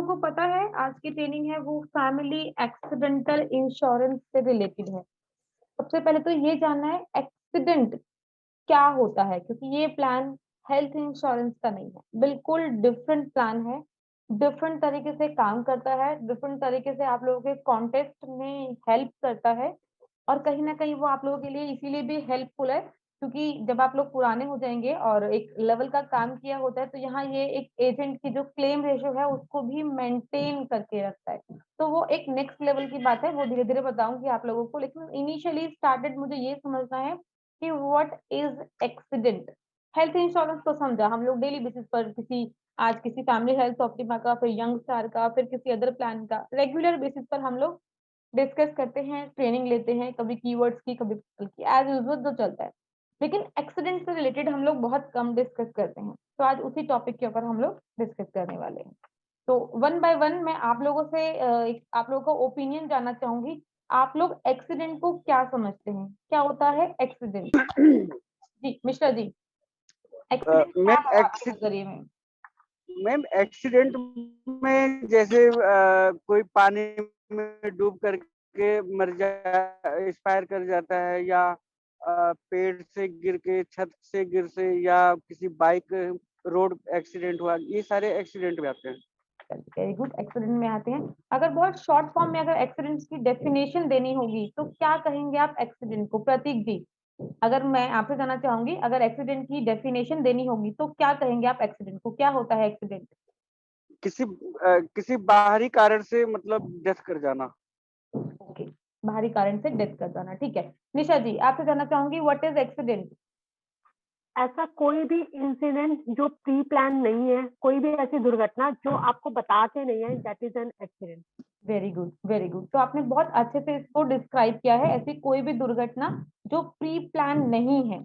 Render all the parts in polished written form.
लोगों को पता है आज की ट्रेनिंग है वो फैमिली एक्सीडेंटल इंश्योरेंस से रिलेटेड है। सबसे पहले तो ये जानना है एक्सीडेंट क्या होता है, क्योंकि ये प्लान हेल्थ इंश्योरेंस का नहीं है, बिल्कुल डिफरेंट प्लान है। डिफरेंट तरीके से काम करता है, डिफरेंट तरीके से आप लोगों के कॉन्टेक्स्ट में हेल्प करता है और कहीं न कहीं वो आप लोगों के लिए इसीलिए भी हेल्पफुल है, क्योंकि जब आप लोग पुराने हो जाएँगे और एक लेवल का काम किया होता है, तो यहाँ ये एक एजेंट की जो क्लेम रेशियो है, उसको भी मेंटेन करके रखता है। तो वो एक नेक्स्ट लेवल की बात है, वो धीरे-धीरे बताऊँगी आप लोगों को, लेकिन इनिशियली स्टार्टेड मुझे ये समझना है कि what is accident? Health insurance तो समझा, हम लोग डेली बेसिस पर किसी फैमिली हेल्थ ऑप्टिमा का, फिर यंग स्टार का, फिर किसी अदर प्लान का, रेगुलर बेसिस पर हम लोग डिस्कस करते हैं, ट्रेनिंग लेते हैं, कभी कीवर्ड्स की, कभी people की, एज़ यूजुअल जो चलता है। लेकिन एक्सीडेंट से रिलेटेड हम लोग बहुत कम डिस्कस करते हैं, तो आज उसी टॉपिक के ऊपर हम लोग डिस्कस करने वाले हैं। तो वन बाय वन मैं आप लोगों से एक आप लोगों का ओपिनियन जानना चाहूँगी। आप लोग एक्सीडेंट को क्या समझते हैं? क्या होता है एक्सीडेंट? जी, मिश्रा जी, एक्सीडेंट क्या मैम है आपके नज़रिए में? मैम एक्सीडेंट में जैसे कोई पानी में डूब करके मर जा एक्सपायर कर जाता है या पेड़ से गिर के छत से गिर से या किसी बाइक रोड एक्सीडेंट हुआ, ये सारे एक्सीडेंट में आते हैं। वेरी गुड, एक्सीडेंट में आते हैं। अगर बहुत शॉर्ट फॉर्म में अगर एक्सीडेंट्स की डेफिनेशन देनी होगी, तो क्या कहेंगे आप एक्सीडेंट को? प्रतीक जी, अगर मैं आपसे जानना चाहूँगी, अगर एक्सीडेंट की डेफिनेशन देनी होगी, तो क्या कहेंगे आप एक्सीडेंट को? क्या होता है एक्सीडेंट? किसी बाहरी कारण से मतलब डेथ कर जाना। ओके, बाहरी कारण से डेथ कर जाना, ठीक है। निशा जी, आपसे जानना चाहूँगी व्हाट इज़ एक्सीडेंट? ऐसा कोई भी इंसिडेंट जो प्री प्लान नहीं है, कोई भी ऐसी दुर्घटना जो आपको बता के नहीं है, that is an accident. Very good, very good. तो आपने बहुत अच्छे से इसको डिस्क्राइब किया है, ऐसी कोई भी दुर्घटना जो प्री प्लान नहीं है,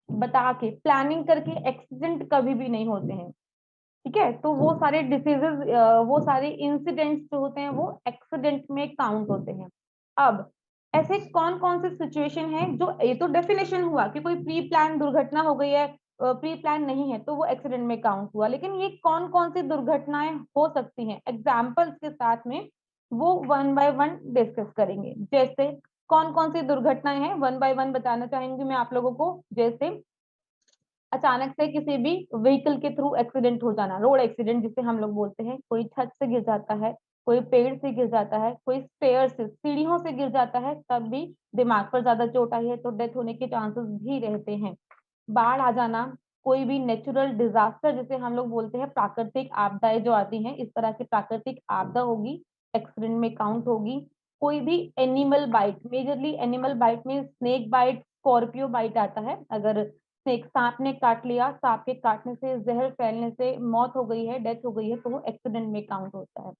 बता के, प्लानिंग करके एक्सीडेंट कभी भी नहीं होते हैं। ठीक है? तो वो सारे डिसीज़ेज़ वो सारे इंसिडेंट्स जो होते हैं वो एक्सीडेंट में काउंट होते हैं। अब ऐसे कौन-कौन से सिचुएशन है जो ये तो डेफिनिशन हुआ कि कोई प्री प्लान दुर्घटना हो गई है, प्री प्लान नहीं है तो वो एक्सीडेंट में काउंट हुआ। लेकिन ये कौन-कौन सी दुर्घटनाएँ हो सकती हैं? एग्ज़ाम्पल्स के साथ में वो वन बाय वन डिस्कस करेंगे। जैसे कौन-कौन सी दुर्घटनाएँ हैं वन बाय वन बताना चाहूँगी मैं आप लोगों को। जैसे अचानक से किसी भी व्हीकल के थ्रू एक्सीडेंट हो जाना, रोड एक्सीडेंट जिसे हम लोग बोलते हैं, कोई छत से गिर जाता है, कोई पेड़ से गिर जाता है, कोई स्टेयर से, सीढ़ियों से गिर जाता है, तब भी दिमाग पर ज़्यादा चोट आई है तो डेथ होने के चांसेस भी रहते हैं। बाढ़ आ जाना, कोई भी नेचुरल डिज़ास्टर जिसे हम लोग बोलते हैं, प्राकृतिक आपदाएँ जो आती हैं, इस तरह की प्राकृतिक आपदा होगी, एक्सीडेंट में काउंट होगी। कोई भी animal bite, majorly animal bite में स्नेक बाइट, स्कॉर्पियो बाइट आता है। अगर एक सांप ने काट लिया, सांप के काटने से, ज़हर फैलने से मौत हो गई है, डेथ हो गई है, तो वो एक्सीडेंट में काउंट होता है।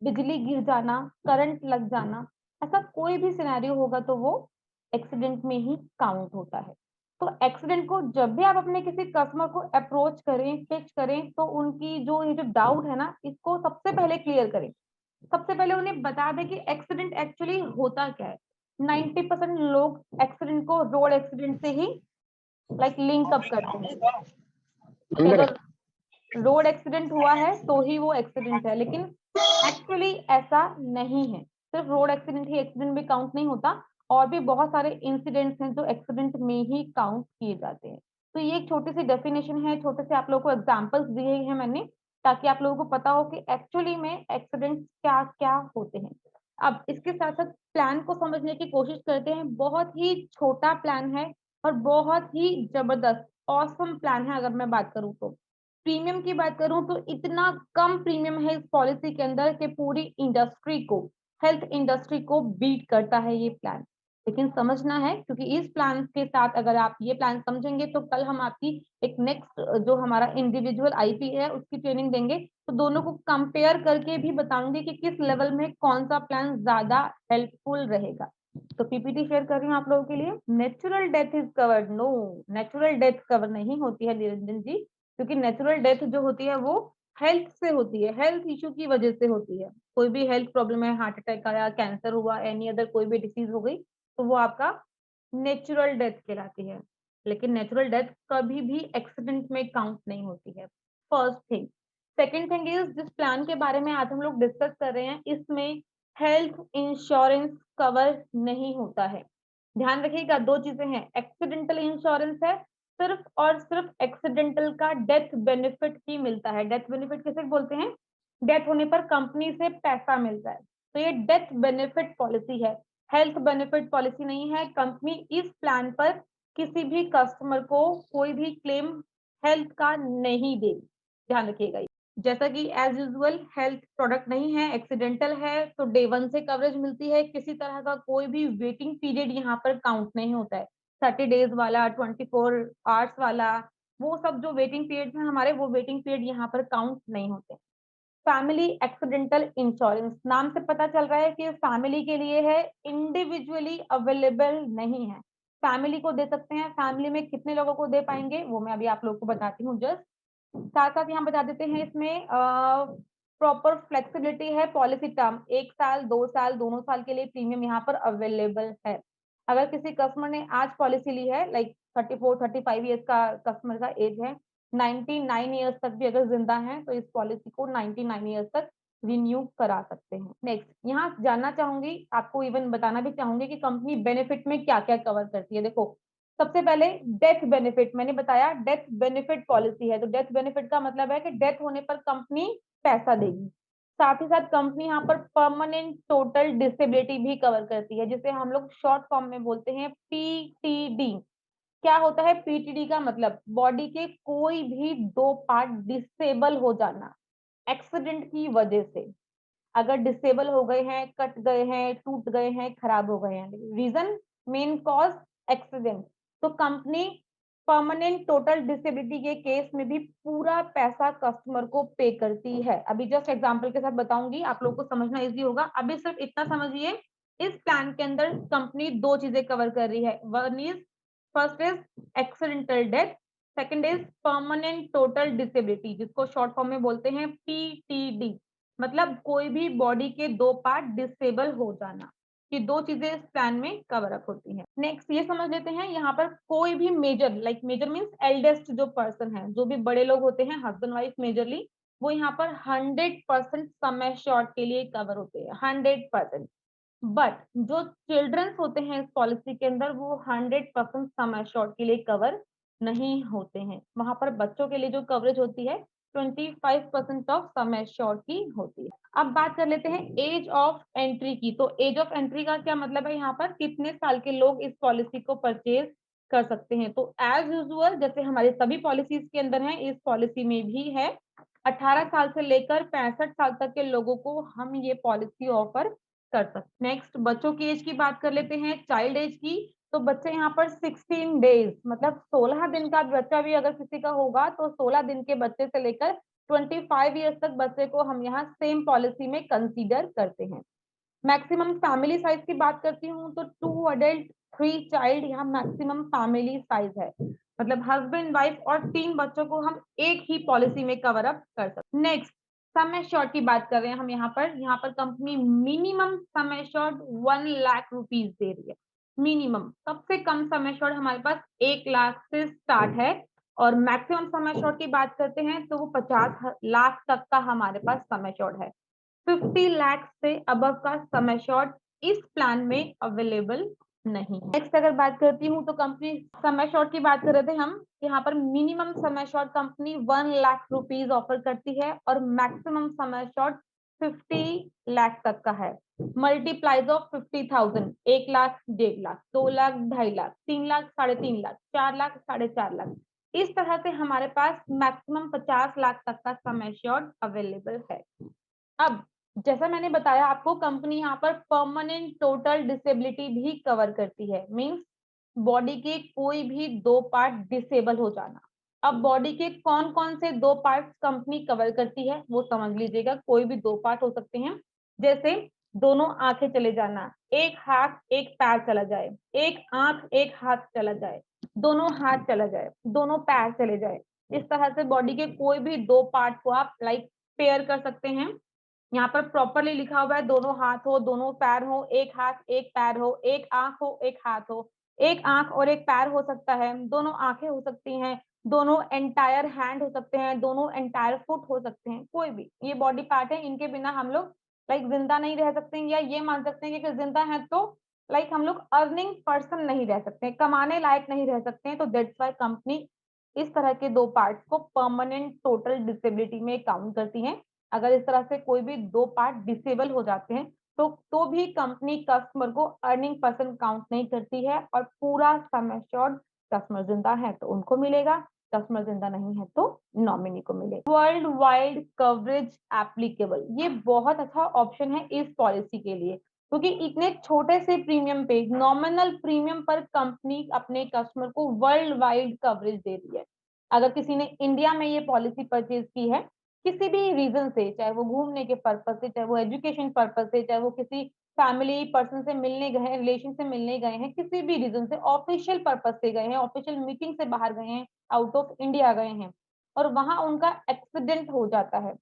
बिजली गिर जाना, करंट लग जाना, ऐसा कोई भी सिनेरियो होगा तो वो एक्सीडेंट में ही काउंट होता है। तो एक्सीडेंट को जब भी आप अपने किसी कस्टमर को अप्रोच करें, पिच करें, तो उनकी जो ये जो डाउट है ना, इसको सबसे पहले क्लियर करें। सबसे पहले उन्हें बता दें कि एक्सीडेंट एक्चुअली होता क्या है। 90% लोग एक्सीडेंट को रोड एक्सीडेंट से ही लिंक अप करते हैं कि अगर रोड एक्सीडेंट हुआ है तो ही वो एक्सीडेंट है, लेकिन एक्चुअली ऐसा नहीं है। सिर्फ रोड एक्सीडेंट ही एक्सीडेंट में काउंट नहीं होता, और भी बहुत सारे इंसिडेंट्स हैं जो एक्सीडेंट में ही काउंट किए जाते हैं। तो ये एक छोटी सी डेफिनेशन है, छोटे से आप लोगों को एग्जांपल्स दिए हैं मैंने, ताकि आप लोगों को पता हो कि एक्चुअली में एक्सीडेंट्स क्या-क्या होते हैं। अब इसके साथ-साथ प्लान को समझने की कोशिश करते हैं। बहुत ही छोटा प्लान है और बहुत ही जबरदस्त ऑसम प्लान है अगर मैं बात करूँ तो। प्रीमियम की बात करूँ तो इतना कम प्रीमियम है इस पॉलिसी के अंदर कि पूरी इंडस्ट्री को, हेल्थ इंडस्ट्री को बीट करता है ये प्लान। लेकिन समझना है, क्योंकि इस प्लान के साथ अगर आप ये प्लान समझेंगे तो कल हम आपकी एक नेक्स्ट जो हमारा इंडिविजुअल आईपी है उसकी ट्रेनिंग देंगे, तो दोनों को कंपेयर करके भी बताऊँगी कि किस लेवल में कौन-सा प्लान ज़्यादा हेल्पफुल रहेगा। तो पीपीटी शेयर कर रही हूँ आप लोगों के लिए। Natural death is covered, no, natural death cover नहीं होती है निरंजन जी, क्योंकि नेचुरल डेथ जो होती है वो हेल्थ से होती है, हेल्थ इश्यू की वजह से होती है। कोई भी हेल्थ प्रॉब्लम है, हार्ट अटैक आया, कैंसर हुआ, एनी अदर कोई भी डिसीज़ हो गई, तो वो आपका नेचुरल डेथ कहलाती है। लेकिन नेचुरल डेथ कभी भी एक्सीडेंट में काउंट नहीं होती है, first thing. Second thing is, जिस प्लान के बारे में आज हम लोग डिस्कस कर रहे हैं, इसमें हेल्थ इंश्योरेंस कवर नहीं होता है। ध्यान रखिएगा, दो चीजें हैं, एक्सीडेंटल इंश्योरेंस है, सिर्फ और सिर्फ एक्सीडेंटल का डेथ बेनिफिट ही मिलता है। डेथ बेनिफिट किसे बोलते हैं? डेथ होने पर कंपनी से पैसा मिलता है, तो ये डेथ बेनिफिट पॉलिसी है, हेल्थ बेनिफिट पॉलिसी नहीं है। कंपनी इस प्लान पर किसी भी कस्टमर को कोई भी क्लेम हेल्थ का नहीं देगी, ध्यान रखिएगा। जैसा कि एज यूजुअल हेल्थ प्रोडक्ट नहीं है, एक्सीडेंटल है, तो डे 1 से कवरेज मिलती है। किसी तरह का कोई भी वेटिंग पीरियड यहाँ पर काउंट नहीं होता है, 30 डेज वाला, 24 आवर्स वाला, वो सब जो वेटिंग पीरियड है हमारे, वो वेटिंग पीरियड यहाँ पर काउंट नहीं होते। फैमिली एक्सीडेंटल इंश्योरेंस, नाम से पता चल रहा है कि फैमिली के लिए है, इंडिविजुअली अवेलेबल नहीं है। फैमिली को दे सकते हैं, फैमिली में कितने लोगों को दे पाएंगे वो मैं अभी आप लोगों को बताती हूँ। जस्ट साथ साथ यहाँ बता देते हैं, इसमें प्रॉपर फ्लेक्सिबिलिटी है, पॉलिसी टर्म 1 साल 2 साल दोनों साल के लिए प्रीमियम यहाँ पर अवेलेबल है। अगर किसी कस्टमर ने आज पॉलिसी ली है, लाइक 34-35 ईयर्स का कस्टमर का एज है, 99 ईयर्स तक भी अगर जिंदा है तो इस पॉलिसी को 99 ईयर्स तक रिन्यू करा सकते हैं। नेक्स्ट, यहाँ जानना चाहूंगी, आपको इवन बताना भी चाहूंगी कि कंपनी बेनिफिट में क्या क्या कवर करती है। देखो, सबसे पहले डेथ बेनिफिट, मैंने बताया डेथ बेनिफिट पॉलिसी है, तो डेथ बेनिफिट का मतलब है कि डेथ होने पर कंपनी पैसा देगी। साथ ही साथ कंपनी यहाँ पर परमानेंट टोटल डिसेबिलिटी भी कवर करती है, जिसे हम लोग शॉर्ट फॉर्म में बोलते हैं पीटीडी। क्या होता है पीटीडी का मतलब? बॉडी के कोई भी 2 पार्ट डिसेबल हो जाना एक्सीडेंट की वजह से। अगर डिसेबल हो गए हैं, कट गए हैं, टूट गए हैं, खराब हो गए हैं, रीजन मेन कॉज एक्सीडेंट, तो कंपनी परमानेंट टोटल डिसेबिलिटी के केस में भी पूरा पैसा कस्टमर को पे करती है। अभी जस्ट एग्जांपल के साथ बताऊंगी, आप लोगों को समझना इजी होगा। अभी सिर्फ इतना समझिए, इस प्लान के अंदर कंपनी 2 चीजें कवर कर रही है। One is, first is accidental death, second is permanent total disability, जिसको शॉर्ट फॉर्म में बोलते हैं पीटीडी, मतलब कोई भी बॉडी के 2 पार्ट डिसेबल हो जाना। ये 2 चीजें इस प्लान में कवर अप होती हैं। नेक्स्ट ये समझ लेते हैं, यहाँ पर कोई भी major, like major means eldest जो पर्सन है, जो भी बड़े लोग होते हैं, हस्बैंड वाइफ मेजरली, वो यहाँ पर 100% सम एश्योर्ड के लिए कवर होते हैं, 100%। बट जो चिल्ड्रंस होते हैं इस पॉलिसी के अंदर, वो 100% सम एश्योर्ड के लिए कवर नहीं होते हैं। वहां पर बच्चों के लिए जो कवरेज होती है 25% ऑफ सम एश्योर्ड की होती है। अब बात कर लेते हैं एज ऑफ एंट्री की। तो एज ऑफ एंट्री का क्या मतलब है? यहाँ पर कितने साल के लोग इस पॉलिसी को परचेज कर सकते हैं। तो एज यूजुअल जैसे हमारे सभी पॉलिसीज के अंदर है, इस पॉलिसी में भी है, 18 साल से लेकर 65 साल तक के लोगों को हम ये पॉलिसी ऑफर कर सकते। नेक्स्ट, बच्चों की एज की बात कर लेते हैं, चाइल्ड एज की। तो बच्चे यहाँ पर 16 डेज, मतलब 16 दिन का बच्चा भी अगर किसी का होगा, तो 16 दिन के बच्चे से लेकर 25 ईयर्स तक बच्चे को हम यहाँ सेम पॉलिसी में कंसीडर करते हैं। मैक्सिमम फैमिली साइज की बात करती हूँ तो 2 अडल्ट 3 चाइल्ड यहाँ मैक्सिमम फैमिली साइज है, मतलब हस्बैंड वाइफ और 3 बच्चों को हम एक ही पॉलिसी में कवर अप कर सकते हैं। नेक्स्ट, सम एश्योर्ड की बात कर रहे हैं हम यहाँ पर company minimum sum assured 1 lakh rupees दे रही है। मिनिमम, सबसे कम सम एश्योर्ड हमारे पास 1 लाख से स्टार्ट है, और मैक्सिमम सम एश्योर्ड की बात करते हैं तो वो 50 लाख तक का हमारे पास सम एश्योर्ड है। 50 लाख से अबव का सम एश्योर्ड इस प्लान में अवेलेबल नहीं है। नेक्स्ट अगर बात करती हूँ तो कंपनी सम एश्योर्ड की बात कर रहे थे हम, यहाँ पर minimum sum assured company 1 lakh rupees offer करती है, और मैक्सिमम सम एश्योर्ड 50 लाख तक का है। मल्टीप्लाइज ऑफ 50,000, 1 लाख 1.5 लाख, 2 लाख 2.5 लाख, 3 लाख 3.5 लाख, 4 लाख 4.5 लाख, इस तरह से हमारे पास मैक्सिमम 50 लाख तक का सम एश्योर्ड अवेलेबल है। अब जैसा मैंने बताया आपको, कंपनी यहाँ पर परमानेंट टोटल डिसेबिलिटी भी कवर करती है, मींस बॉडी के कोई भी 2 पार्ट डिसेबल हो जाना। अब बॉडी के कौन कौन से 2 पार्ट कंपनी कवर करती है वो समझ लीजिएगा। कोई भी 2 पार्ट हो सकते हैं, जैसे दोनों आंखें चले जाना, एक हाथ एक पैर चला जाए, एक आंख एक हाथ चला जाए, दोनों हाथ चला जाए, दोनों पैर चले जाए, इस तरह से बॉडी के कोई भी 2 पार्ट को आप लाइक पेयर कर सकते हैं। यहाँ पर प्रॉपरली लिखा हुआ है, दोनों हाथ हो, दोनों पैर हो, एक हाथ एक पैर हो, एक आंख हो एक हाथ हो, एक आंख और एक पैर हो सकता है, दोनों आंखें हो सकती हैं, दोनों एंटायर हैंड हो सकते हैं, दोनों एंटायर फुट हो सकते हैं, कोई भी ये बॉडी पार्ट है, इनके बिना हम लोग लाइक जिंदा नहीं रह सकते हैं, या ये मान सकते हैं कि अगर जिंदा है तो लाइक हम लोग अर्निंग पर्सन नहीं रह सकते, कमाने लायक नहीं रह सकते हैं। तो दैट्स व्हाई कंपनी इस तरह के दो पार्ट्स को परमानेंट टोटल डिसेबिलिटी में काउंट करती है। अगर इस तरह से कोई भी दो पार्ट डिसेबल हो जाते हैं तो भी कंपनी कस्टमर को अर्निंग पर्सन काउंट नहीं करती है, और पूरा सम एश्योर्ड कस्टमर जिंदा है तो उनको मिलेगा, कस्टमर जिंदा नहीं है तो नॉमिनी को मिलेगा। वर्ल्ड वाइड कवरेज एप्लीकेबल, ये बहुत अच्छा ऑप्शन है इस पॉलिसी के लिए, क्योंकि इतने छोटे से प्रीमियम पे, नॉमिनल प्रीमियम पर कंपनी अपने कस्टमर को वर्ल्ड वाइड कवरेज दे रही है। अगर किसी ने इंडिया में ये पॉलिसी परचेज की है किसी भी रीजन से, चाहे वो घूमने के पर्पज से, चाहे वो एजुकेशन पर्पज से, चाहे वो किसी फैमिली पर्सन से मिलने गए हैं, रिलेशन से मिलने गए हैं, किसी भी रीजन से, ऑफिशियल पर्पज से गए हैं, ऑफिशियल मीटिंग से बाहर गए हैं, आउट ऑफ इंडिया गए हैं, और वहां उनका एक्सीडेंट हो जाता है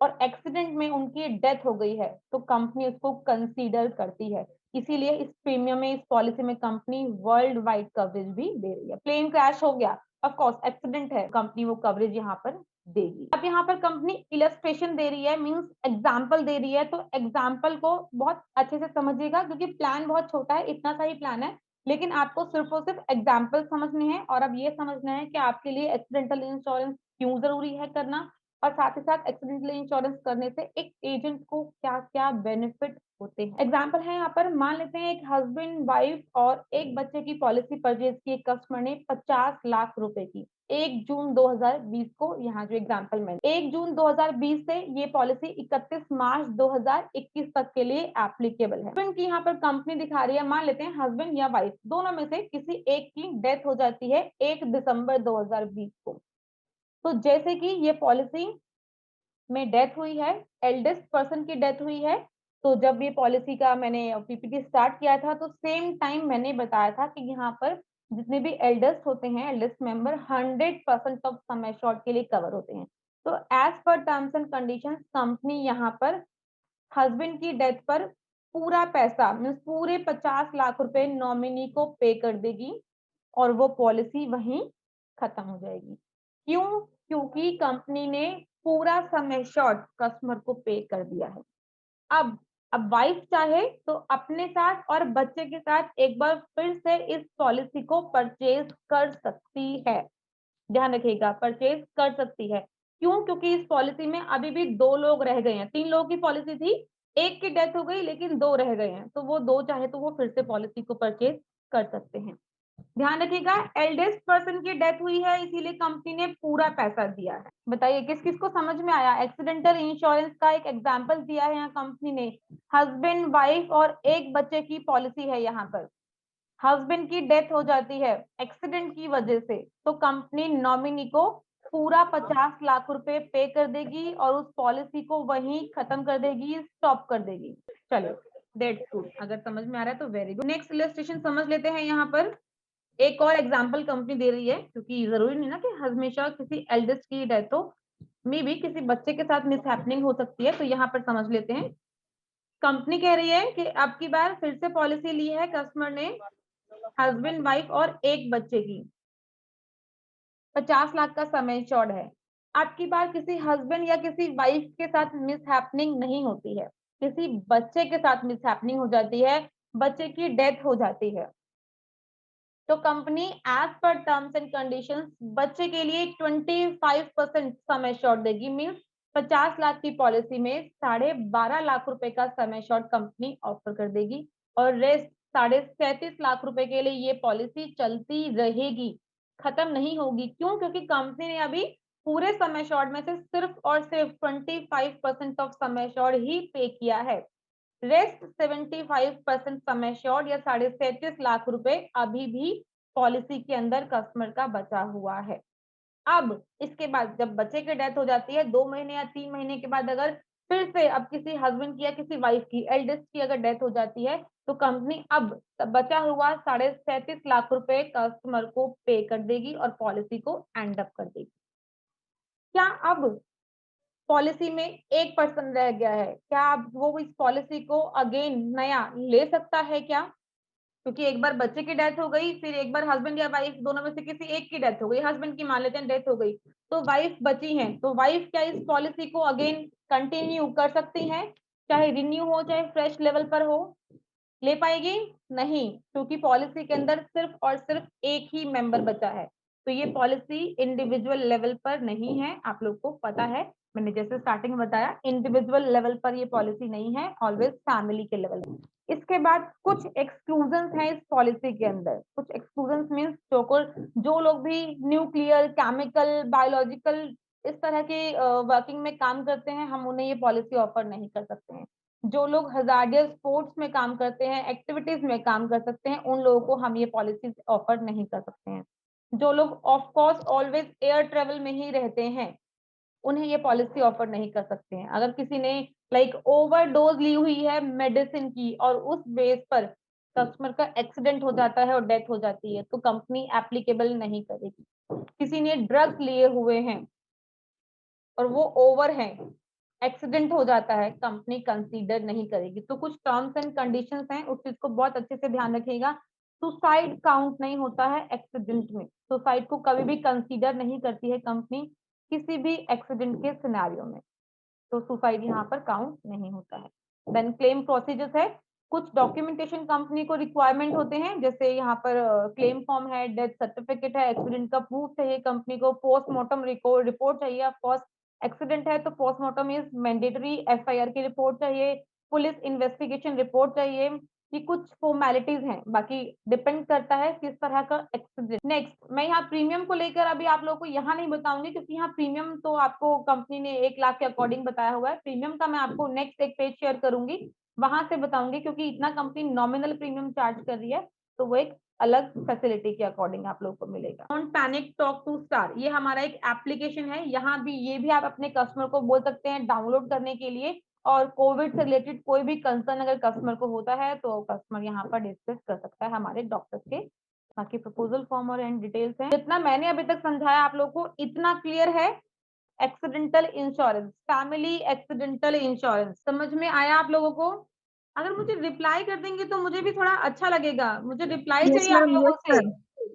और एक्सीडेंट में उनकी डेथ हो गई है, तो कंपनी उसको कंसीडर करती है। इसीलिए इस प्रीमियम में, इस पॉलिसी में कंपनी वर्ल्ड वाइड कवरेज भी दे रही है। प्लेन क्रैश हो गया, ऑफ कोर्स एक्सीडेंट है, कंपनी वो कवरेज यहाँ पर देगी। अब यहाँ पर कंपनी इलस्ट्रेशन दे रही है, मींस एग्जांपल दे रही है, तो एग्जांपल को बहुत अच्छे से समझिएगा, क्योंकि प्लान बहुत छोटा है, इतना सा ही प्लान है, लेकिन आपको सिर्फ और सिर्फ एग्जाम्पल समझने हैं, और अब ये समझना है कि आपके लिए एक्सीडेंटल इंश्योरेंस क्यों जरूरी है करना, और साथ ही साथ एक्सीडेंटल इंश्योरेंस करने से एक एजेंट को क्या क्या बेनिफिट होते हैं। एग्जाम्पल है यहाँ पर, मान लेते हैं एक हस्बैंड वाइफ और एक बच्चे की पॉलिसी परचेज की एक कस्टमर ने 50 लाख रुपए की 1 जून 2020 को, यहाँ जो एग्जाम्पल में 1 जून 2020 से ये पॉलिसी 31 मार्च 2021 तक के लिए एप्लीकेबल है। हस्बैंड की यहाँ पर कंपनी दिखा रही है, मान लेते हैं हस्बैंड या वाइफ दोनों में से किसी एक की डेथ हो जाती है 1 दिसंबर 2020 को। तो जैसे कि ये पॉलिसी में डेथ हुई है, एल्डेस्ट पर्सन की डेथ हुई है, तो जब ये पॉलिसी का मैंने पीपीटी स्टार्ट किया था तो सेम टाइम मैंने बताया था कि यहाँ पर जितने भी एल्डेस्ट होते हैं, eldest member 100% of sum assured के लिए कवर होते हैं। तो as per terms and conditions company यहाँ पर हस्बैंड की डेथ पर पूरा पैसा मीन्स पूरे 50 लाख रुपए नॉमिनी को पे कर देगी, और वो पॉलिसी वहीं खत्म हो जाएगी। क्यों? क्योंकि कंपनी ने पूरा सम एश्योर्ड कस्टमर को पे कर दिया है। अब वाइफ चाहे तो अपने साथ और बच्चे के साथ एक बार फिर से इस पॉलिसी को परचेज कर सकती है। ध्यान रखिएगा, परचेज कर सकती है। क्यों? क्योंकि इस पॉलिसी में अभी भी 2 लोग रह गए हैं, 3 लोगों की पॉलिसी थी, एक की डेथ हो गई लेकिन 2 रह गए हैं, तो वो 2 चाहे तो वो फिर से पॉलिसी को परचेज कर सकते हैं। ध्यान रखिएगा, एल्डेस्ट पर्सन की डेथ हुई है इसीलिए कंपनी ने पूरा पैसा दिया है। बताइए किस किस को समझ में आया? एक्सीडेंटल इंश्योरेंस का एक एग्जांपल दिया है यहाँ कंपनी ने, हस्बैंड वाइफ और एक बच्चे की पॉलिसी है। यहाँ पर हस्बैंड की डेथ हो जाती है एक्सीडेंट की वजह से, तो कंपनी नॉमिनी को पूरा 50 लाख रुपए पे कर देगी और उस पॉलिसी को वहीं खत्म कर देगी, स्टॉप कर देगी। चलिए दैट्स गुड, अगर समझ में आ रहा है तो वेरी गुड। नेक्स्ट इलस्ट्रेशन समझ लेते हैं। यहाँ पर एक और एग्जाम्पल कंपनी दे रही है, क्योंकि जरूरी नहीं ना कि हमेशा किसी एल्डेस्ट की डेथ हो, मे भी किसी बच्चे के साथ मिस हैपनिंग हो सकती है, तो यहाँ पर समझ लेते हैं। कंपनी कह रही है कि अब की बार फिर से पॉलिसी ली है कस्टमर ने, हस्बैंड वाइफ और एक बच्चे की, 50 लाख का सम एश्योर्ड है। अब की बार किसी हस्बैंड या किसी वाइफ के साथ मिस हैपनिंग नहीं होती है, किसी बच्चे के साथ मिस हैपनिंग हो जाती है, बच्चे की डेथ हो जाती है, तो company as per terms and conditions बच्चे के लिए 25% सम एश्योर्ड देगी। मींस 50 लाख की पॉलिसी में 12.5 लाख रुपए का सम एश्योर्ड कंपनी ऑफर कर देगी, और रेस्ट 37.5 लाख रुपए के लिए ये पॉलिसी चलती रहेगी, खत्म नहीं होगी। क्यों? क्योंकि कंपनी ने अभी पूरे सम एश्योर्ड में से सिर्फ और सिर्फ 25% ऑफ सम एश्योर्ड ही पे किया है। रेस्ट 75% सम एश्योर्ड या 37.5 लाख रुपए अभी भी पॉलिसी के अंदर कस्टमर का बचा हुआ है। अब इसके बाद जब बच्चे की डेथ हो जाती है 2 महीने या 3 महीने के बाद, अगर फिर से अब किसी हस्बैंड की या किसी वाइफ की एल्डेस्ट की अगर डेथ हो जाती है, तो कंपनी अब बचा हुआ 37.5 लाख रुपए कस्टमर को पे कर देगी और पॉलिसी को एंड अप कर देगी। क्या अब पॉलिसी में एक पर्सन रह गया है, क्या अब वो इस पॉलिसी को अगेन नया ले सकता है क्या? क्योंकि एक बार बच्चे की डेथ हो गई, फिर एक बार हस्बैंड या वाइफ दोनों में से किसी एक की डेथ हो गई, हस्बैंड की मान लेते हैं डेथ हो गई, तो वाइफ बची है, तो वाइफ क्या इस पॉलिसी को अगेन कंटिन्यू कर सकती है, चाहे रिन्यू हो चाहे फ्रेश लेवल पर हो? ले पाएगी? नहीं, क्योंकि पॉलिसी के अंदर सिर्फ और सिर्फ एक ही मेंबर बचा है, तो ये पॉलिसी इंडिविजुअल लेवल पर नहीं है, आप लोग को पता है, मैंने जैसे स्टार्टिंग में बताया इंडिविजुअल लेवल पर ये पॉलिसी नहीं है, ऑलवेज फैमिली के लेवल पर। इसके बाद कुछ एक्सक्लूजन्स हैं इस पॉलिसी के अंदर, कुछ एक्सक्लूजन्स मीन्स जो लोग भी न्यूक्लियर, केमिकल, बायोलॉजिकल इस तरह के वर्किंग में काम करते हैं, हम उन्हें ये पॉलिसी ऑफर नहीं कर सकते हैं। जो लोग हजार्डियस स्पोर्ट्स में काम करते हैं, एक्टिविटीज में काम कर सकते हैं, उन लोगों को हम ये पॉलिसीज ऑफर नहीं कर सकते हैं। जो लोग of course always air travel में ही रहते हैं, उन्हें ये पॉलिसी ऑफर नहीं कर सकते हैं। अगर किसी ने लाइक ओवरडोज ली हुई है मेडिसिन की और उस बेस पर कस्टमर का एक्सीडेंट हो जाता है और डेथ हो जाती है, तो कंपनी एप्लीकेबल नहीं करेगी। किसी ने ड्रग्स लिए हुए हैं और वो ओवर है, एक्सीडेंट हो जाता है, कंपनी कंसीडर नहीं करेगी। तो कुछ टर्म्स एंड कंडीशंस हैं, उस चीज को बहुत अच्छे से ध्यान रखिएगा। सुसाइड काउंट नहीं होता है एक्सीडेंट में, सुसाइड को कभी भी कंसीडर नहीं करती है कंपनी किसी भी एक्सीडेंट के सिनेरियो में, तो सुसाइड यहाँ पर काउंट नहीं होता है। देन क्लेम प्रोसीजर्स है, कुछ डॉक्यूमेंटेशन कंपनी को रिक्वायरमेंट होते हैं, जैसे यहाँ पर क्लेम फॉर्म है, डेथ सर्टिफिकेट है, एक्सीडेंट का प्रूफ चाहिए कंपनी को, पोस्टमार्टम रिपोर्ट चाहिए, ऑफ कोर्स एक्सीडेंट है तो पोस्टमार्टम इज मैंडेटरी, एफआईआर की रिपोर्ट चाहिए, पुलिस इन्वेस्टिगेशन रिपोर्ट चाहिए, ये कुछ फॉर्मेलिटीज हैं, बाकी डिपेंड करता है किस तरह का एक्सीडेंट। नेक्स्ट मैं यहाँ प्रीमियम को लेकर अभी आप लोगों को यहाँ नहीं बताऊंगी, क्योंकि यहाँ प्रीमियम तो आपको कंपनी ने 1 लाख के अकॉर्डिंग बताया हुआ है, प्रीमियम का मैं आपको नेक्स्ट एक पेज शेयर करूंगी, वहां से बताऊंगी, क्योंकि इतना कंपनी नॉमिनल प्रीमियम चार्ज कर रही है, तो वो एक अलग फैसिलिटी के अकॉर्डिंग आप लोगों को मिलेगा। Don't panic, talk to Star, ये हमारा एक एप्लीकेशन है, यहाँ भी ये भी आप अपने कस्टमर को बोल सकते हैं डाउनलोड करने के लिए, और कोविड से रिलेटेड कोई भी कंसर्न अगर कस्टमर को होता है तो कस्टमर यहाँ पर डिस्कस कर सकता है हमारे डॉक्टर के। बाकी प्रपोजल फॉर्म और एंड डिटेल्स हैं, जितना मैंने अभी तक समझाया आप लोगों को इतना क्लियर है। Accidental insurance, family accidental insurance समझ में आया आप लोगों को? अगर मुझे रिप्लाई कर देंगे तो मुझे भी थोड़ा अच्छा लगेगा, मुझे रिप्लाई चाहिए आप लोगों से।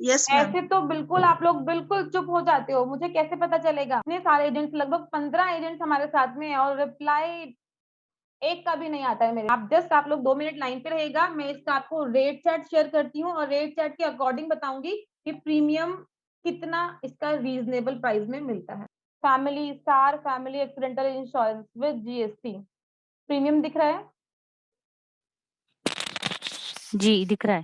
Yes ma'am. ऐसे तो बिल्कुल आप लोग बिल्कुल चुप हो जाते हो, मुझे कैसे पता चलेगा? इतने सारे एजेंट्स, लगभग 15 एजेंट्स हमारे साथ में है और रिप्लाई एक का भी नहीं आता है मेरे। आप लोग 2 मिनट लाइन पे रहेगा, मैं इसका आपको रेट चार्ट शेयर करती हूँ और रेट चार्ट के अकॉर्डिंग बताऊंगी कि प्रीमियम कितना इसका रीजनेबल प्राइस में मिलता है। Family star family accidental insurance with GST, premium दिख रहा है जी दिख रहा है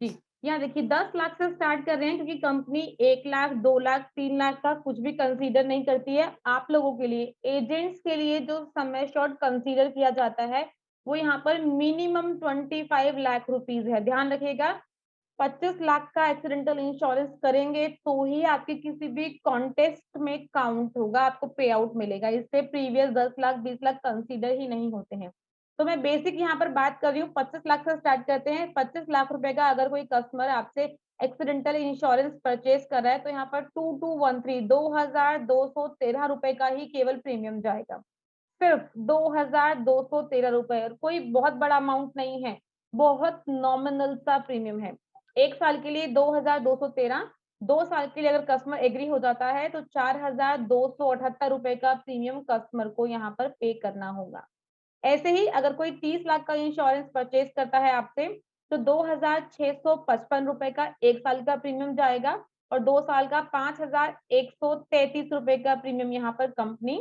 जी। यहाँ देखिए 10 लाख से स्टार्ट कर रहे हैं, क्योंकि कंपनी 1 लाख 2 लाख 3 लाख का कुछ भी कंसीडर नहीं करती है। आप लोगों के लिए, एजेंट्स के लिए जो समय शॉर्ट कंसीडर किया जाता है वो यहाँ पर मिनिमम 25 लाख रुपीज है, ध्यान रखिएगा। 25 लाख का एक्सीडेंटल इंश्योरेंस करेंगे तो ही आपके किसी भी कॉन्टेस्ट में काउंट होगा, आपको पे आउट मिलेगा, इससे प्रीवियस 10 लाख 20 लाख कंसीडर ही नहीं होते हैं। तो मैं बेसिक यहाँ पर बात कर रही हूँ, 25 लाख से स्टार्ट करते हैं। 25 लाख रुपए का अगर कोई कस्टमर आपसे एक्सीडेंटल इंश्योरेंस परचेज कर रहा है तो यहाँ पर 2213 2213 रुपए का ही केवल प्रीमियम जाएगा, सिर्फ 2213 रुपए। और कोई बहुत बड़ा अमाउंट नहीं है, बहुत नॉमिनल सा प्रीमियम है। 1 साल के लिए 2213, 2 साल के लिए अगर कस्टमर एग्री हो जाता है तो 4278 रुपए का प्रीमियम कस्टमर को यहाँ पर पे करना होगा। ऐसे ही अगर कोई 30 लाख का इंश्योरेंस परचेज करता है आपसे तो 2655 रुपए का 1 साल का प्रीमियम जाएगा और 2 साल का 5133 रुपए का प्रीमियम यहाँ पर कंपनी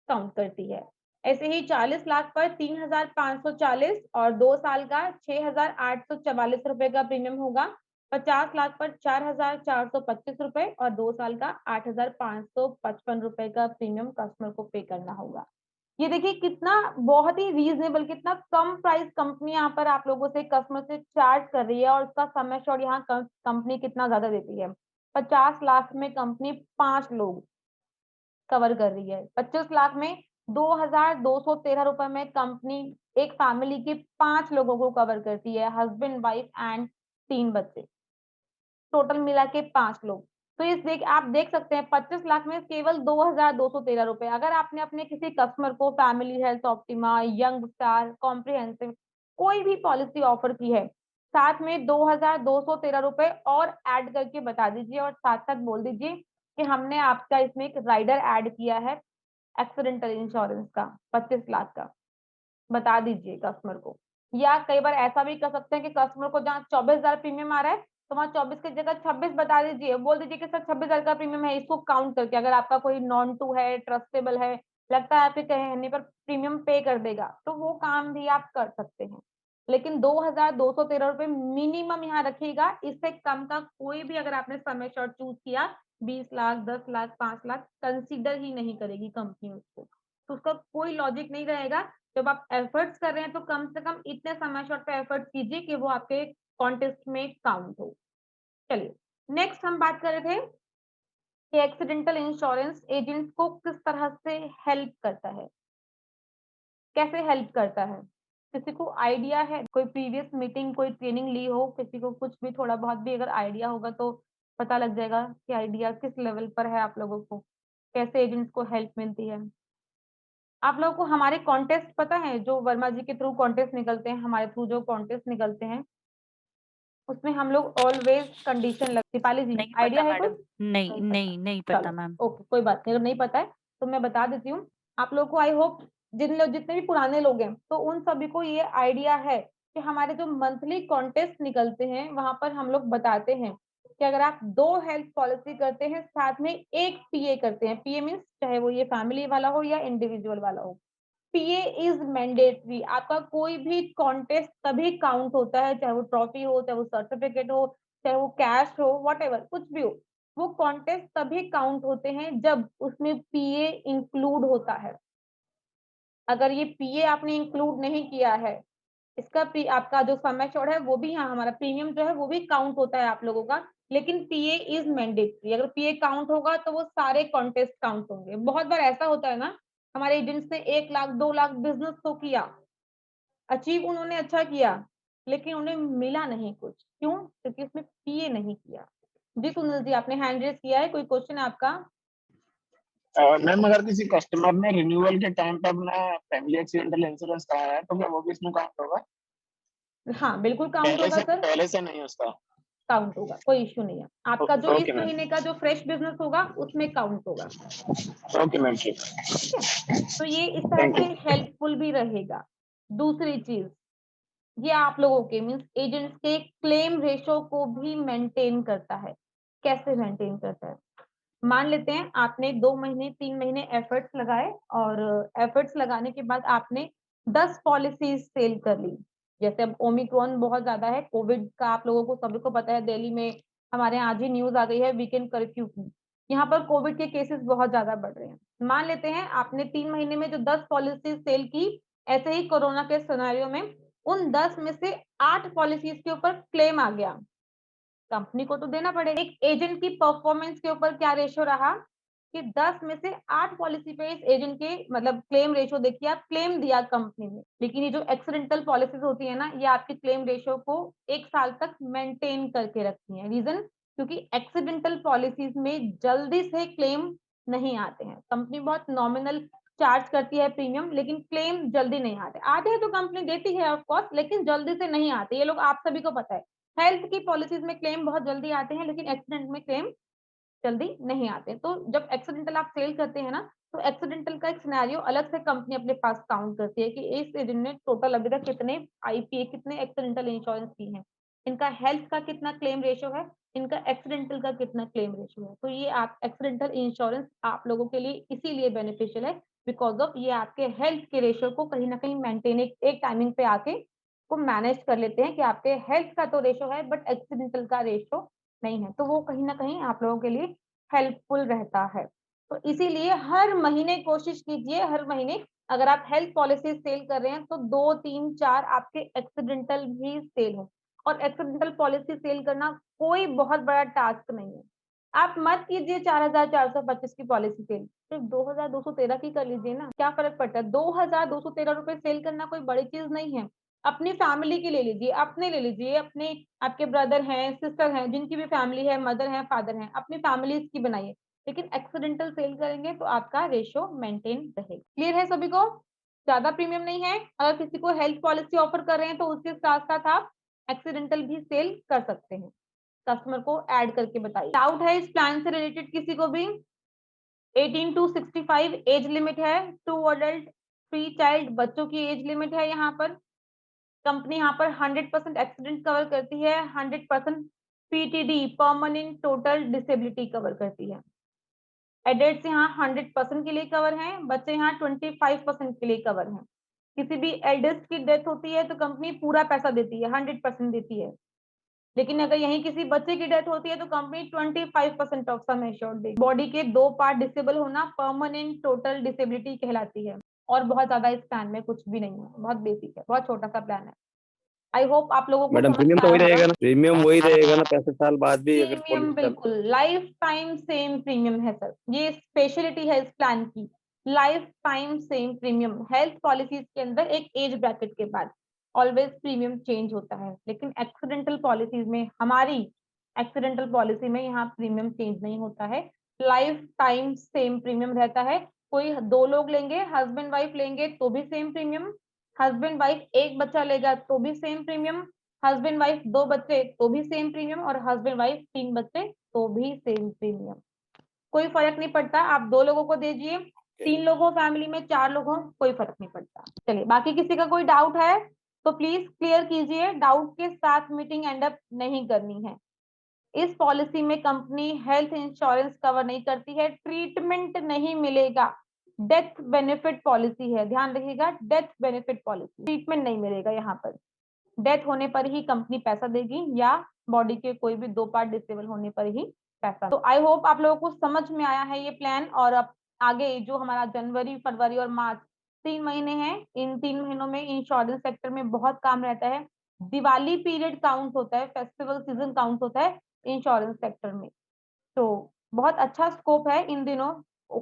काउंट करती है। ऐसे ही 40 लाख पर 3540 और 2 साल का 6844 रुपए का प्रीमियम होगा। 50 लाख पर 4425 रुपए और 2 साल का 8555 रुपए का प्रीमियम कस्टमर को पे करना होगा। ये देखिए कितना बहुत ही रीजनेबल, कितना कम प्राइस कंपनी यहाँ पर आप लोगों से कस्टमर से चार्ज कर रही है, और उसका समय शॉर्ट यहाँ कंपनी कितना ज्यादा देती है। 50 लाख में कंपनी 5 लोग कवर कर रही है, 25 लाख में 2213 रुपए में कंपनी एक फैमिली के 5 लोगों को कवर करती है, हस्बैंड वाइफ एंड 3 बच्चे, टोटल मिला के 5 लोग। तो इस आप देख सकते हैं 25 लाख में केवल 2213 रुपए। अगर आपने अपने किसी कस्टमर को family health optima, young star, comprehensive कोई भी पॉलिसी ऑफर की है, साथ में 2213 रुपए और ऐड करके बता दीजिए और साथ साथ बोल दीजिए कि हमने आपका इसमें एक राइडर ऐड किया है एक्सीडेंटल इंश्योरेंस का 25 लाख का, बता दीजिए कस्टमर को। या कई बार ऐसा भी कर सकते हैं कि कस्टमर को जहाँ 24,000 प्रीमियम आ रहा है तो वहाँ 24 की जगह 26 बता दीजिए, बोल दीजिए कि सर 26,000 का प्रीमियम है, इसको काउंट करके अगर आपका कोई नॉन टू है, ट्रस्टेबल है, लगता है आपके कहने पर प्रीमियम पे कर देगा, तो वो काम भी आप कर सकते हैं। लेकिन 2213 रुपए मिनिमम यहाँ रखिएगा, इससे कम का कोई भी अगर आपने सम एश्योर्ड चूज किया 20 लाख, 10 लाख, 5 लाख कंसीडर ही नहीं करेगी कंपनी उसको, तो उसका कोई लॉजिक नहीं रहेगा। जब आप एफर्ट्स कर रहे हैं तो कम से कम इतने सम एश्योर्ड पे एफर्ट्स कीजिए कि वो आपके कॉन्टेस्ट में काउंट हो। चलिए नेक्स्ट हम बात कर रहे थे कि एक्सीडेंटल इंश्योरेंस एजेंट्स को किस तरह से हेल्प करता है, कैसे हेल्प करता है। किसी को आइडिया है, कोई प्रीवियस मीटिंग, कोई ट्रेनिंग ली हो, किसी को कुछ भी थोड़ा बहुत भी अगर आइडिया होगा तो पता लग जाएगा कि आइडिया किस लेवल पर है आप लोगों को, कैसे एजेंट्स को हेल्प मिलती है। आप लोगों को हमारे कॉन्टेस्ट पता है, जो वर्मा जी के थ्रू कॉन्टेस्ट निकलते हैं, हमारे थ्रू जो कॉन्टेस्ट निकलते हैं उसमें हम लोग ऑलवेज कंडीशन लगती। दीपाली जी नहीं आइडिया पता है कुछ? मैडम, नहीं पता। नहीं पता चलो मैम। ओके, कोई बात नहीं, अगर नहीं पता है तो मैं बता देती हूँ आप लोग को। आई होप जितने भी पुराने लोग हैं तो उन सभी को ये आइडिया है कि हमारे जो मंथली कॉन्टेस्ट निकलते हैं वहां पर हम लोग बताते हैं कि अगर आप 2 हेल्थ पॉलिसी करते हैं साथ में एक पीए करते हैं, पीए मीन्स चाहे वो ये फैमिली वाला हो या इंडिविजुअल वाला हो, पीए इज मैंडेटरी। आपका कोई भी कॉन्टेस्ट तभी काउंट होता है, चाहे वो ट्रॉफी हो, चाहे वो सर्टिफिकेट हो, चाहे वो कैश हो, व्हाटएवर कुछ भी हो, वो कॉन्टेस्ट तभी काउंट होते हैं जब उसमें पीए इंक्लूड होता है। अगर ये पीए आपने इंक्लूड नहीं किया है, इसका आपका जो सम एश्योर्ड है वो भी, यहाँ हमारा प्रीमियम जो है वो भी काउंट होता है आप लोगों का, लेकिन पीए इज मैंडेटरी। अगर पीए काउंट होगा तो वो सारे कॉन्टेस्ट काउंट होंगे। बहुत बार ऐसा होता है ना, हमारे एजेंट्स ने 1 लाख 2 लाख बिजनेस तो किया, अचीव उन्होंने अच्छा किया, लेकिन उन्हें मिला नहीं कुछ, क्यों? क्योंकि उसमें पीए नहीं किया। जी सुनील जी आपने हैंड रेज किया है, कोई क्वेश्चन है आपका? मैम अगर किसी कस्टमर ने रिन्यूअल के टाइम पे अपना फैमिली एक्सीडेंटल इंश्योरेंस कराया है तो क्या वो भी इसमें काउंट होगा? हाँ बिल्कुल काउंट होगा सर, पहले से नहीं उसका? काउंट होगा, कोई इश्यू नहीं है। आपका जो इस ओके मैम। महीने का जो फ्रेश बिजनेस होगा उसमें काउंट होगा। ओके मैम ठीक। ठीक है, तो ये इस तरह थैंक से यू। हेल्पफुल भी रहेगा। दूसरी चीज, ये आप लोगों के मीन्स एजेंट्स के क्लेम रेशो को भी मेंटेन करता है। कैसे मेंटेन करता है? मान लेते हैं आपने 2 महीने 3 महीने एफर्ट्स लगाए और एफर्ट्स लगाने के बाद आपने 10 पॉलिसीज सेल कर ली। जैसे अब ओमिक्रॉन बहुत ज्यादा है, कोविड का आप लोगों को सभी को पता है, दिल्ली में हमारे यहाँ आज ही न्यूज आ गई है वीकेंड कर्फ्यू की, यहाँ पर कोविड के केसेस बहुत ज्यादा बढ़ रहे हैं। मान लेते हैं आपने 3 महीने में जो 10 पॉलिसीज सेल की, ऐसे ही कोरोना के सिनेरियो में उन 10 में से 8 पॉलिसीज के ऊपर क्लेम आ गया, कंपनी को तो देना पड़ेगा। एक एजेंट की परफॉर्मेंस के ऊपर क्या रेशो रहा कि 10 में से 8 पॉलिसी पे इस एजेंट के मतलब क्लेम रेशो देखिए, आप क्लेम दिया कंपनी ने, लेकिन ये जो एक्सीडेंटल पॉलिसीज होती है ना, ये आपके क्लेम रेशो को 1 साल तक मेंटेन करके रखती है। रीजन, क्योंकि एक्सीडेंटल पॉलिसीज में जल्दी से क्लेम नहीं आते हैं, कंपनी बहुत नॉमिनल चार्ज करती है प्रीमियम, लेकिन क्लेम जल्दी नहीं आते। आते हैं तो कंपनी देती है ऑफ कोर्स, लेकिन जल्दी से नहीं आते, ये लोग आप सभी को पता है। हेल्थ की पॉलिसीज में क्लेम बहुत जल्दी आते हैं, लेकिन एक्सीडेंट में क्लेम जल्दी नहीं आते। तो जब एक्सीडेंटल आप सेल करते हैं ना, तो एक्सीडेंटल का एक सिनेरियो अलग से कंपनी अपने पास काउंट करती है कि इस एजेंट ने टोटल अभी तक कितने आईपीए, कितने एक्सीडेंटल इंश्योरेंस की हैं, इनका हेल्थ का कितना क्लेम रेशो है, इनका एक्सीडेंटल का कितना क्लेम रेशो है। तो ये आप एक्सीडेंटल इंश्योरेंस आप लोगों के लिए इसीलिए बेनिफिशियल है, बिकॉज ऑफ ये आपके हेल्थ के रेशो को कहीं ना कहीं मेंटेन एक टाइमिंग पे आके को मैनेज कर लेते हैं कि आपके हेल्थ का तो रेशो है बट एक्सीडेंटल का रेशो नहीं है, तो वो कहीं ना कहीं आप लोगों के लिए हेल्पफुल रहता है। तो इसीलिए हर महीने कोशिश कीजिए, हर महीने अगर आप हेल्थ पॉलिसी सेल कर रहे हैं तो 2 3 4 आपके एक्सीडेंटल भी सेल हो। और एक्सीडेंटल पॉलिसी सेल करना कोई बहुत बड़ा टास्क नहीं है। आप मत कीजिए 4,425 की पॉलिसी सेल, सिर्फ 2,213 की कर लीजिए ना, क्या फर्क पड़ता है? 2,213 रुपए सेल करना कोई बड़ी चीज नहीं है। अपनी फैमिली की ले लीजिए, अपने ले लीजिए, अपने आपके ब्रदर हैं, सिस्टर हैं, जिनकी भी फैमिली है, मदर है, फादर हैं, अपनी फैमिलीज की बनाइए, लेकिन एक्सीडेंटल सेल करेंगे तो आपका रेशियो मेंटेन रहेगा। क्लियर है सभी को? ज्यादा प्रीमियम नहीं है। अगर किसी को हेल्थ पॉलिसी ऑफर कर रहे हैं तो उसके साथ साथ आप एक्सीडेंटल भी सेल कर सकते हैं। कस्टमर को ऐड करके बताइए। डाउट है इस प्लान से रिलेटेड किसी को भी? 18 to 65 एज लिमिट है, 2 अडल्ट 3 चाइल्ड, बच्चों की एज लिमिट है। यहाँ पर कंपनी यहाँ पर 100% एक्सीडेंट कवर करती है, 100% PTD permanent total disability cover करती है। एडल्ट्स यहाँ 100% के लिए कवर हैं, बच्चे यहाँ 25% के लिए कवर हैं। किसी भी एल्डेस्ट की डेथ होती है तो कंपनी पूरा पैसा देती है, 100% देती है। लेकिन अगर यहीं किसी बच्चे की डेथ होती है तो कंपनी 25% ऑफ सम एश्योर्ड देगी। बॉडी के 2 पार्ट डिसेबल होना परमानेंट टोटल डिसेबिलिटी कहलाती है। और बहुत ज्यादा इस प्लान में कुछ भी नहीं है, बहुत बेसिक है, बहुत छोटा सा प्लान है। आई होप आप लोगों को मैडम समझ प्रीमियम में तो वही आया रहेगा होगा। ना, प्रीमियम वही रहेगा ना 65 साल बाद भी अगर प्रीमियम पॉलिसी बिल्कुल लाइफ टाइम सेम प्रीमियम है सर, ये स्पेशलिटी है इस प्लान की। Life time same premium. Health policies के अंदर एक एज ब्रैकेट के बाद ऑलवेज प्रीमियम चेंज होता है, लेकिन एक्सीडेंटल पॉलिसीज में, हमारी एक्सीडेंटल पॉलिसी में यहाँ प्रीमियम चेंज नहीं होता है, लाइफ टाइम सेम प्रीमियम रहता है। कोई 2 लोग लेंगे, हस्बैंड वाइफ लेंगे तो भी सेम प्रीमियम, हस्बैंड वाइफ 1 बच्चा लेगा तो भी सेम प्रीमियम, हस्बैंड वाइफ 2 बच्चे तो भी सेम प्रीमियम, और हस्बैंड वाइफ 3 बच्चे तो भी सेम प्रीमियम। कोई फर्क नहीं पड़ता, आप 2 लोगों को दीजिए, 3 लोग हो फैमिली में, 4 लोग हो, कोई फर्क नहीं पड़ता। चलिए, बाकी किसी का कोई डाउट है तो प्लीज क्लियर कीजिए। डाउट के साथ मीटिंग एंड अप नहीं करनी है। इस पॉलिसी में कंपनी हेल्थ इंश्योरेंस कवर नहीं करती है, ट्रीटमेंट नहीं मिलेगा, डेथ बेनिफिट पॉलिसी है, ध्यान रखिएगा, डेथ बेनिफिट पॉलिसी, ट्रीटमेंट नहीं मिलेगा यहाँ पर। डेथ होने पर ही कंपनी पैसा देगी या बॉडी के कोई भी 2 पार्ट डिसेबल होने पर ही पैसा। तो आई होप आप लोगों को समझ में आया है ये प्लान। और अब आगे जो हमारा जनवरी, फरवरी और मार्च 3 महीने हैं, इन 3 महीनों में इंश्योरेंस सेक्टर में बहुत काम रहता है। दिवाली पीरियड काउंट होता है, फेस्टिवल सीजन काउंट होता है इंश्योरेंस सेक्टर में। तो बहुत अच्छा स्कोप है इन दिनों।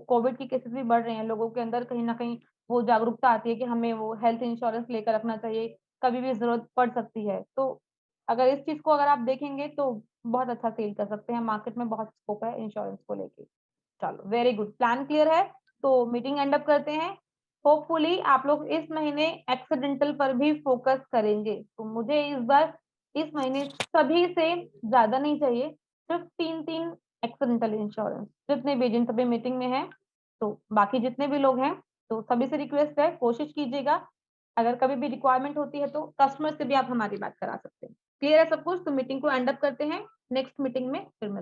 कोविड की केसेस भी बढ़ रहे हैं, लोगों के अंदर कहीं ना कहीं वो जागरूकता आती है कि हमें वो हेल्थ इंश्योरेंस लेकर रखना चाहिए, कभी भी जरूरत पड़ सकती है। तो अगर इस चीज को अगर आप देखेंगे तो बहुत अच्छा सेल कर सकते हैं, मार्केट में बहुत स्कोप है इंश्योरेंस को लेके। चलो, वेरी गुड, प्लान क्लियर है तो मीटिंग एंड अप करते हैं। होपफुली आप लोग इस महीने एक्सीडेंटल पर भी फोकस करेंगे। तो मुझे इस बार इस महीने सभी से ज्यादा नहीं चाहिए, सिर्फ 3 एक्सीडेंटल इंश्योरेंस, जितने भी जिन सभी मीटिंग में है, तो बाकी जितने भी लोग हैं, तो सभी से रिक्वेस्ट है, कोशिश कीजिएगा। अगर कभी भी रिक्वायरमेंट होती है तो कस्टमर से भी आप हमारी बात करा सकते हैं। क्लियर है सब कुछ? तो मीटिंग को एंड अप करते हैं, नेक्स्ट मीटिंग में फिर मिलते हैं।